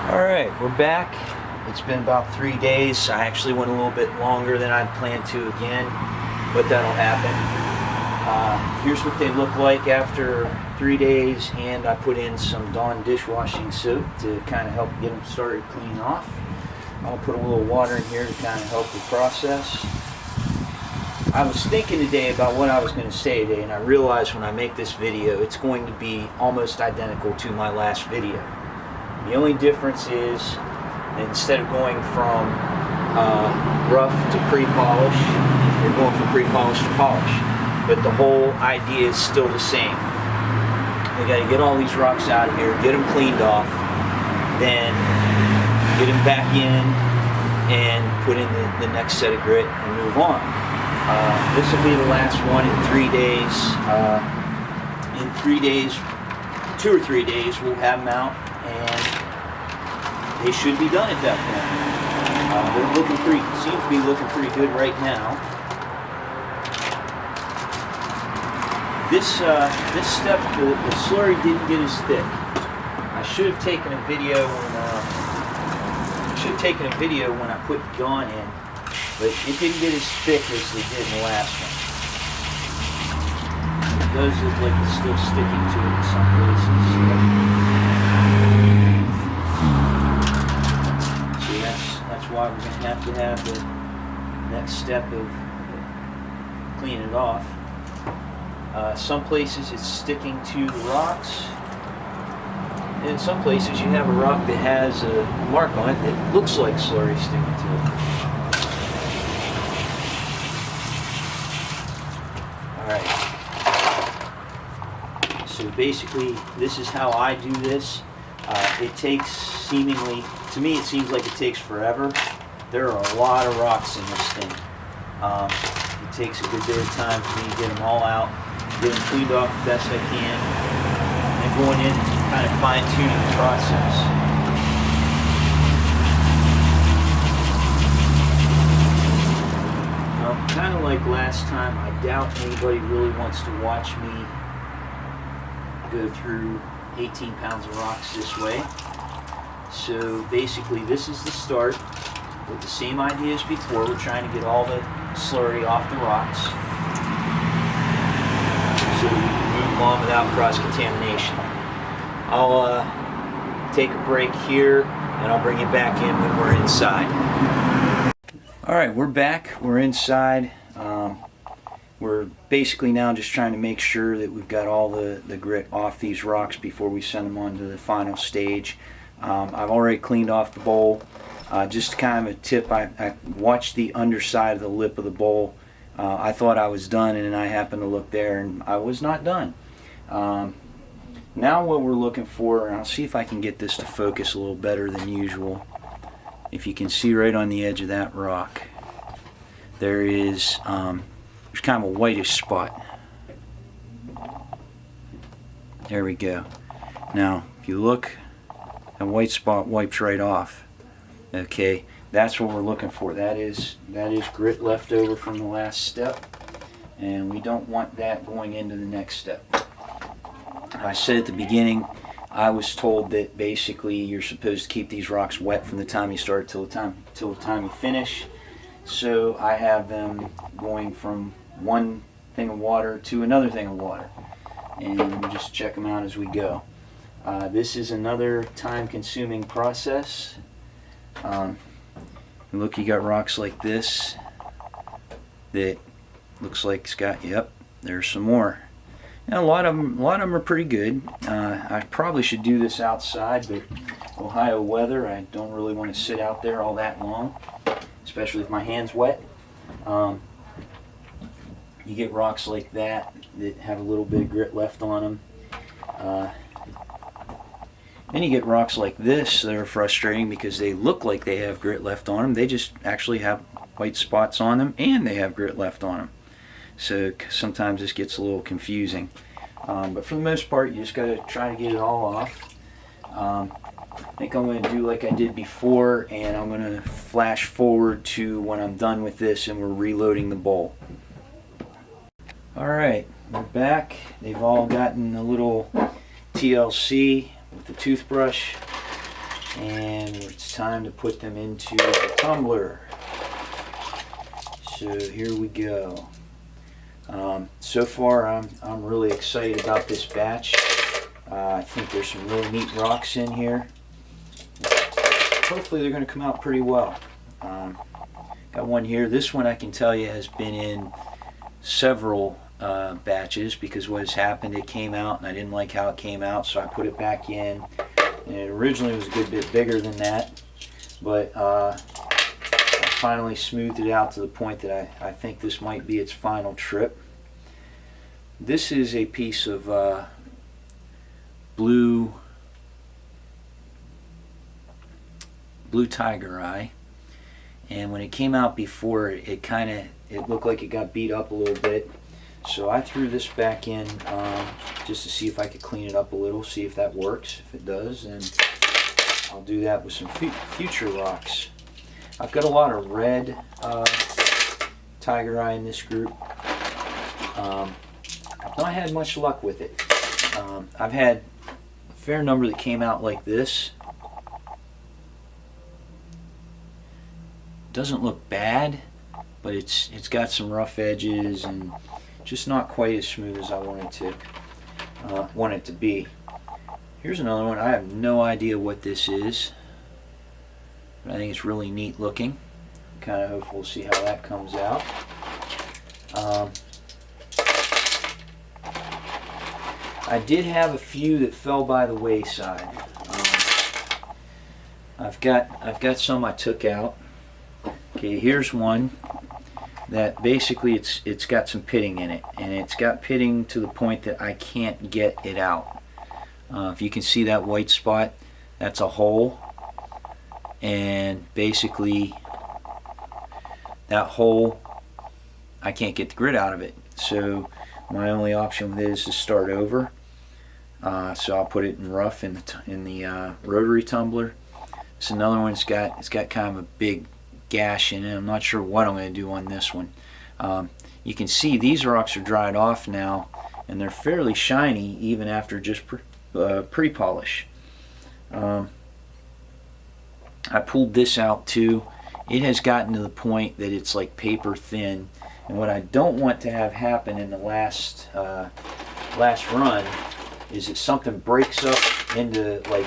Alright, we're back. It's been about 3 days. I actually went a little bit longer than I'd planned to again, but that'll happen. Here's what they look like after 3 days, and I put in some Dawn dishwashing soap to kind of help get them started cleaning off. I'll put a little water in here to kind of help the process. I was thinking today about what I was going to say today, and I realized when I make this video it's going to be almost identical to my last video. The only difference is, instead of going from rough to pre-polish, we're going from pre-polish to polish. But the whole idea is still the same. We got to get all these rocks out of here, get them cleaned off, then get them back in and put in the next set of grit and move on. This will be the last one in 3 days. In 3 days, 2 or 3 days, we'll have them out, and they should be done at that point. They're looking seem to be looking pretty good right now. This step, the slurry didn't get as thick. I should have taken a video when I put Dawn in, but it didn't get as thick as they did in the last one. It does look like it's still sticking to it in some places. That's why we're going to have the next step of cleaning it off. Some places it's sticking to the rocks, and in some places you have a rock that has a mark on it that looks like slurry sticking to it. Alright, so basically this is how I do this. It takes seemingly, to me it seems like it takes forever. There are a lot of rocks in this thing. It takes a good bit of time for me to get them all out, get them cleaned off the best I can, and going in and kind of fine-tuning the process. Now, kind of like last time, I doubt anybody really wants to watch me go through 18 pounds of rocks this way. So basically this is the start with the same idea as before. We're trying to get all the slurry off the rocks so we can move on without cross-contamination. I'll take a break here and I'll bring you back in when we're inside. Alright, we're back. We're inside. We're basically now just trying to make sure that we've got all the grit off these rocks before we send them on to the final stage. I've already cleaned off the bowl. Just kind of a tip, I watched the underside of the lip of the bowl. I thought I was done, and then I happened to look there and I was not done. Now what we're looking for, and I'll see if I can get this to focus a little better than usual. If you can see right on the edge of that rock, there's kind of a whitish spot. There we go. Now if you look, that white spot wipes right off. Okay, that's what we're looking for. That is grit left over from the last step, and we don't want that going into the next step. I said at the beginning, I was told that basically you're supposed to keep these rocks wet from the time you start till the time you finish. So I have them going from one thing of water to another thing of water, and we'll just check them out as we go. This is another time-consuming process. Look, you got rocks like this that looks like it's got, yep, there's some more. And a lot of them are pretty good. I probably should do this outside, but Ohio weather, I don't really want to sit out there all that long, especially if my hand's wet. You get rocks like that have a little bit of grit left on them. Then you get rocks like this that are frustrating because they look like they have grit left on them. They just actually have white spots on them and they have grit left on them. So sometimes this gets a little confusing. But for the most part, you just got to try to get it all off. I think I'm going to do like I did before, and I'm going to flash forward to when I'm done with this and we're reloading the bowl. Alright, we're back. They've all gotten a little TLC with the toothbrush, and and it's time to put them into the tumbler. So here we go. So far I'm really excited about this batch. I think there's some really neat rocks in here. Hopefully they're going to come out pretty well. Got one here. This one I can tell you has been in several batches, because what has happened, it came out and I didn't like how it came out, so I put it back in, and it originally was a good bit bigger than that, but I finally smoothed it out to the point that I think this might be its final trip. This is a piece of blue tiger eye, and when it came out before, it looked like it got beat up a little bit, so I threw this back in just to see if I could clean it up a little, see if that works. If it does, then I'll do that with some future rocks. I've got a lot of red tiger eye in this group. I've not had much luck with it. I've had a fair number that came out like this. Doesn't look bad, but it's got some rough edges and just not quite as smooth as I want it to be. Here's another one. I have no idea what this is, but I think it's really neat looking. Kind of hope we'll see how that comes out. I did have a few that fell by the wayside. I've got some I took out. Okay, here's one that basically it's got some pitting in it, and it's got pitting to the point that I can't get it out. If you can see that white spot, that's a hole, and basically that hole, I can't get the grit out of it. So my only option with it is to start over. So I'll put it in rough in the rotary tumbler. It's another one. It's got kind of a big gash in it. I'm not sure what I'm going to do on this one. You can see these rocks are dried off now, and they're fairly shiny even after just pre-polish. I pulled this out too. It has gotten to the point that it's like paper thin, and what I don't want to have happen in the last run is that something breaks up into like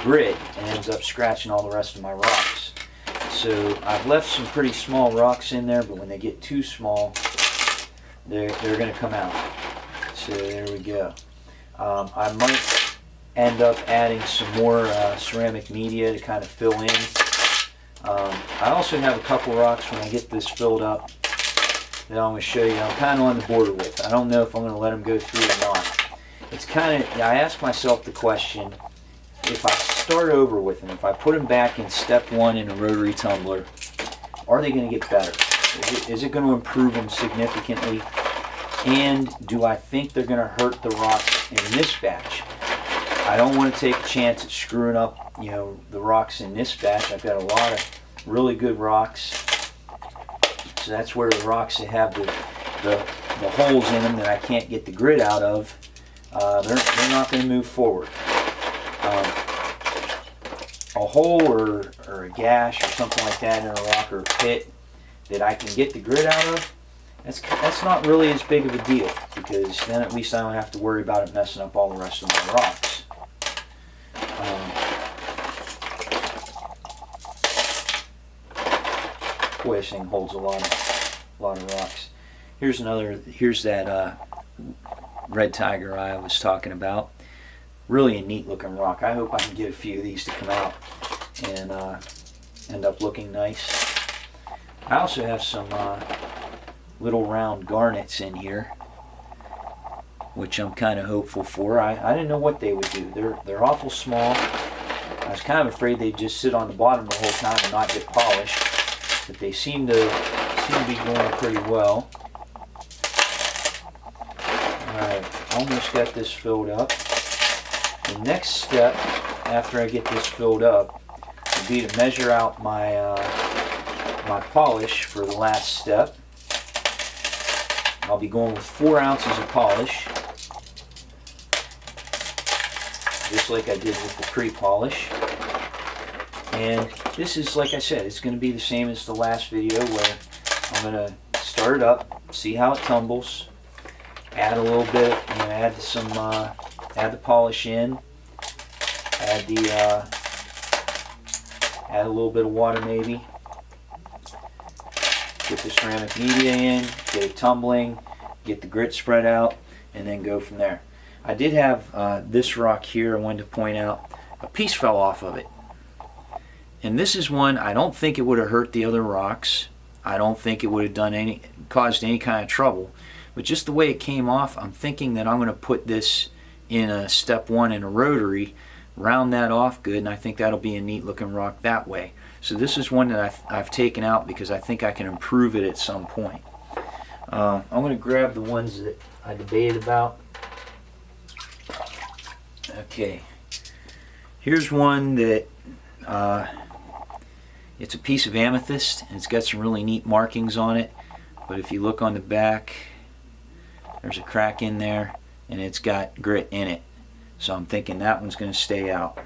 grit and ends up scratching all the rest of my rocks. So I've left some pretty small rocks in there, but when they get too small, they're going to come out. So there we go. I might end up adding some more ceramic media to kind of fill in. I also have a couple rocks when I get this filled up that I'm going to show you. I'm kind of on the border with. I don't know if I'm going to let them go through or not. It's kind of, I ask myself the question, if I start over with them, if I put them back in step one in a rotary tumbler, are they going to get better? Is it going to improve them significantly? And do I think they're going to hurt the rocks in this batch? I don't want to take a chance at screwing up, the rocks in this batch. I've got a lot of really good rocks. So that's where the rocks that have the holes in them that I can't get the grit out of, they're not going to move forward. A hole or a gash or something like that in a rock or a pit that I can get the grit out of, that's not really as big of a deal, because then at least I don't have to worry about it messing up all the rest of my rocks. Boy, this thing holds a lot of rocks. Here's that red tiger eye I was talking about. Really a neat looking rock. I hope I can get a few of these to come out and end up looking nice. I also have some little round garnets in here, which I'm kind of hopeful for. I didn't know what they would do. They're awful small. I was kind of afraid they'd just sit on the bottom the whole time and not get polished, but they seem to be going pretty well. Alright, almost got this filled up. The next step after I get this filled up would be to measure out my my polish for the last step. I'll be going with 4 ounces of polish, just like I did with the pre-polish. And this is, like I said, it's going to be the same as the last video, where I'm going to start it up, see how it tumbles, add a little bit, I'm going to add some, add the polish in, add a little bit of water maybe, get the ceramic media in, get it tumbling, get the grit spread out, and then go from there. I did have this rock here I wanted to point out. A piece fell off of it. And this is one, I don't think it would have hurt the other rocks. I don't think it would have caused any kind of trouble. But just the way it came off, I'm thinking that I'm going to put this in a step 1 in a rotary, round that off good, and I think that'll be a neat looking rock that way. So this is one that I've taken out because I think I can improve it at some point. I'm going to grab the ones that I debated about. Okay, here's one that it's a piece of amethyst, and it's got some really neat markings on it, but if you look on the back, there's a crack in there and it's got grit in it, so I'm thinking that one's going to stay out.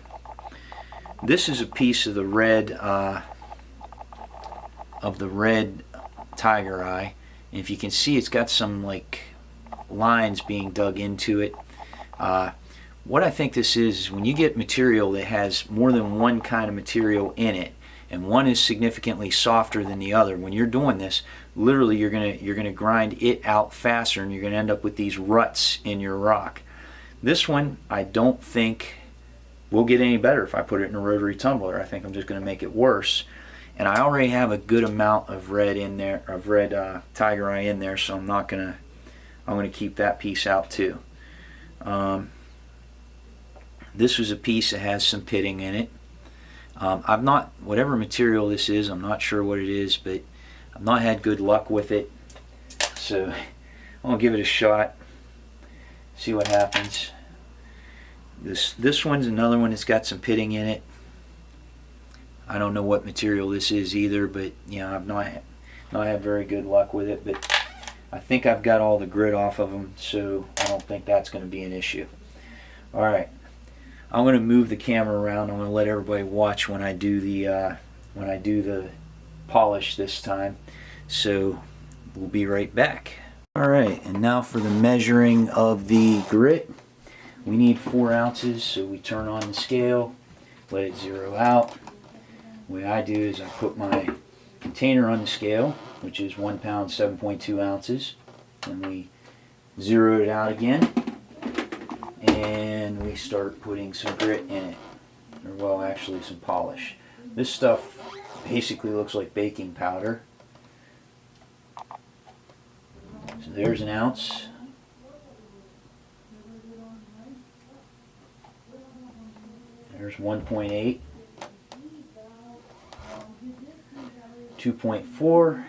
This is a piece of the red tiger eye, and if you can see, it's got some like lines being dug into it. What I think this is when you get material that has more than one kind of material in it, and one is significantly softer than the other, when you're doing this, literally you're gonna grind it out faster, and you're gonna end up with these ruts in your rock. This one I don't think will get any better if I put it in a rotary tumbler. I think I'm just gonna make it worse. And I already have a good amount of red in there, of red tiger eye in there, so I'm gonna keep that piece out too. This was a piece that has some pitting in it. I've not, whatever material this is, I'm not sure what it is, but I've not had good luck with it. So I'm gonna give it a shot, see what happens. This one's another one that's got some pitting in it. I don't know what material this is either, but I've not had very good luck with it. But I think I've got all the grit off of them, so I don't think that's going to be an issue. All right. I'm going to move the camera around. I'm going to let everybody watch when I do the polish this time. So we'll be right back. All right, and now for the measuring of the grit. We need 4 ounces, so we turn on the scale, let it zero out. The way I do is I put my container on the scale, which is 1 pound 7.2 ounces, and we zero it out again. And we start putting some grit in it, or well, actually some polish. This stuff basically looks like baking powder. So there's 1 ounce. There's 1.8, 2.4.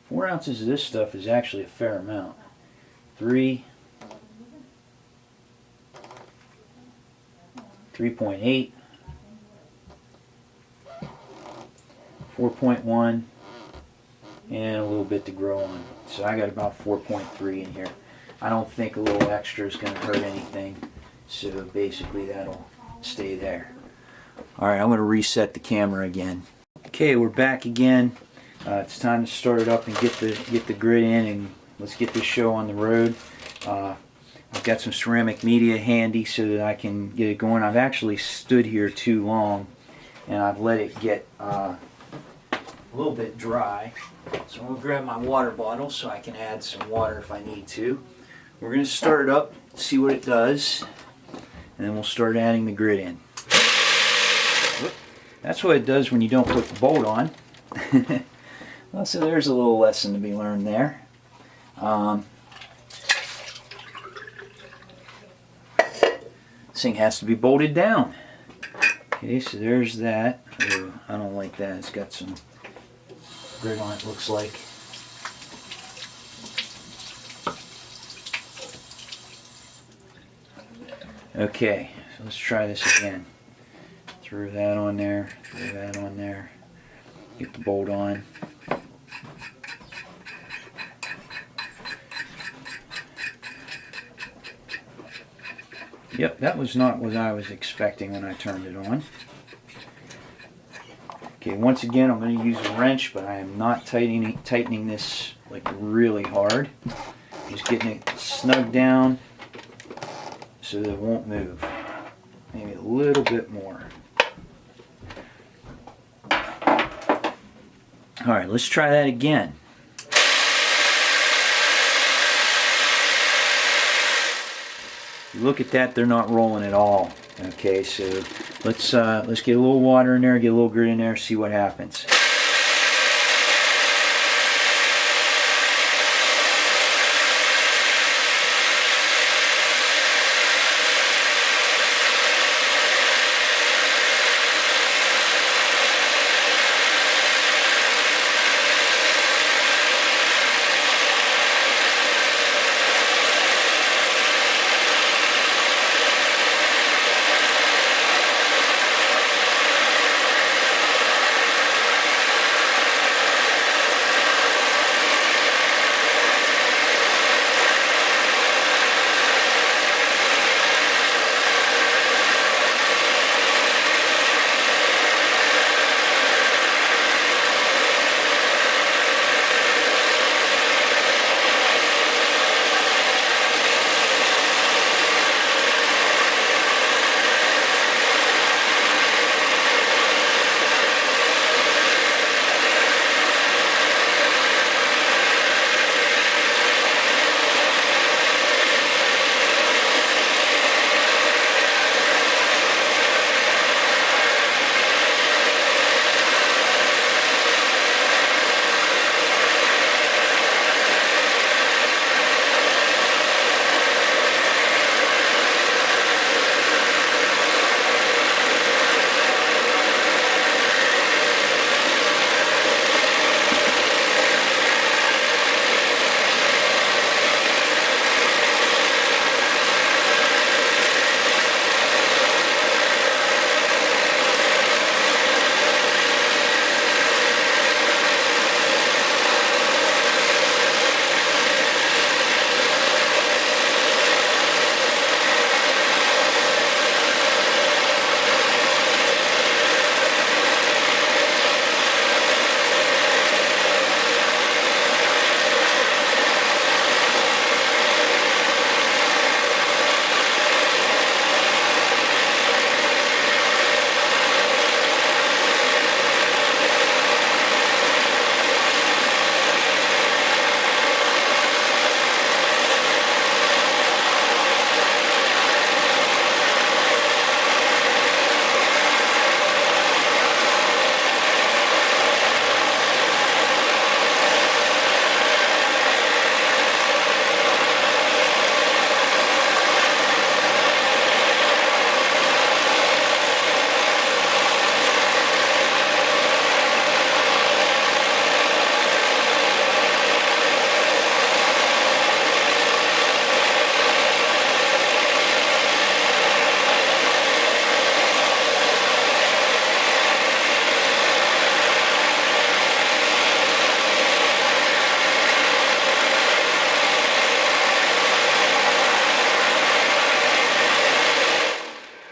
4 ounces of this stuff is actually a fair amount. 3. 3.8, 4.1, and a little bit to grow on. So I got about 4.3 in here. I don't think a little extra is going to hurt anything, so basically that'll stay there. Alright, I'm going to reset the camera again. Okay, we're back again. It's time to start it up and get the grit in, and let's get this show on the road. I've got some ceramic media handy so that I can get it going. I've actually stood here too long, and I've let it get a little bit dry. So I'm going to grab my water bottle so I can add some water if I need to. We're going to start it up, see what it does, and then we'll start adding the grit in. That's what it does when you don't put the bolt on. Well, so there's a little lesson to be learned there. This thing has to be bolted down. Okay, so there's that. Ooh, I don't like that. It's got some grit on it, looks like. Okay, so let's try this again. Throw that on there, throw that on there. Get the bolt on. Yep, that was not what I was expecting when I turned it on. Okay, once again, I'm going to use a wrench, but I am not tightening this like really hard. Just getting it snug down so that it won't move. Maybe a little bit more. Alright, let's try that again. Look at that, they're not rolling at all. Okay, so let's get a little water in there, get a little grit in there, see what happens.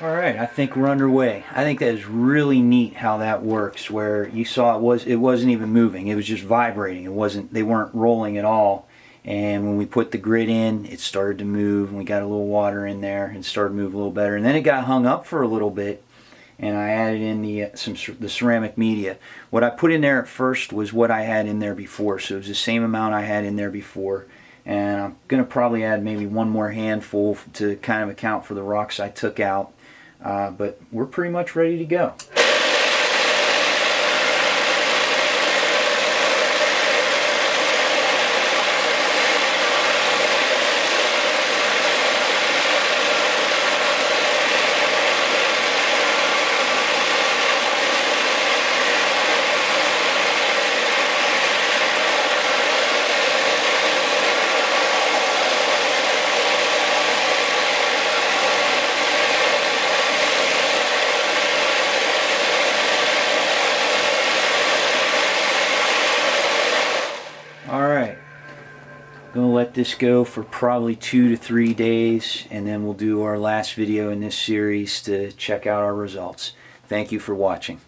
Alright, I think we're underway. I think that is really neat how that works, where you saw it wasn't even moving, it was just vibrating. They weren't rolling at all. And when we put the grit in, it started to move, and we got a little water in there and it started to move a little better. And then it got hung up for a little bit, and I added in the ceramic media. What I put in there at first was what I had in there before, so it was the same amount I had in there before. And I'm going to probably add maybe one more handful to kind of account for the rocks I took out. But we're pretty much ready to go. Alright, going to let this go for probably 2 to 3 days, and then we'll do our last video in this series to check out our results. Thank you for watching.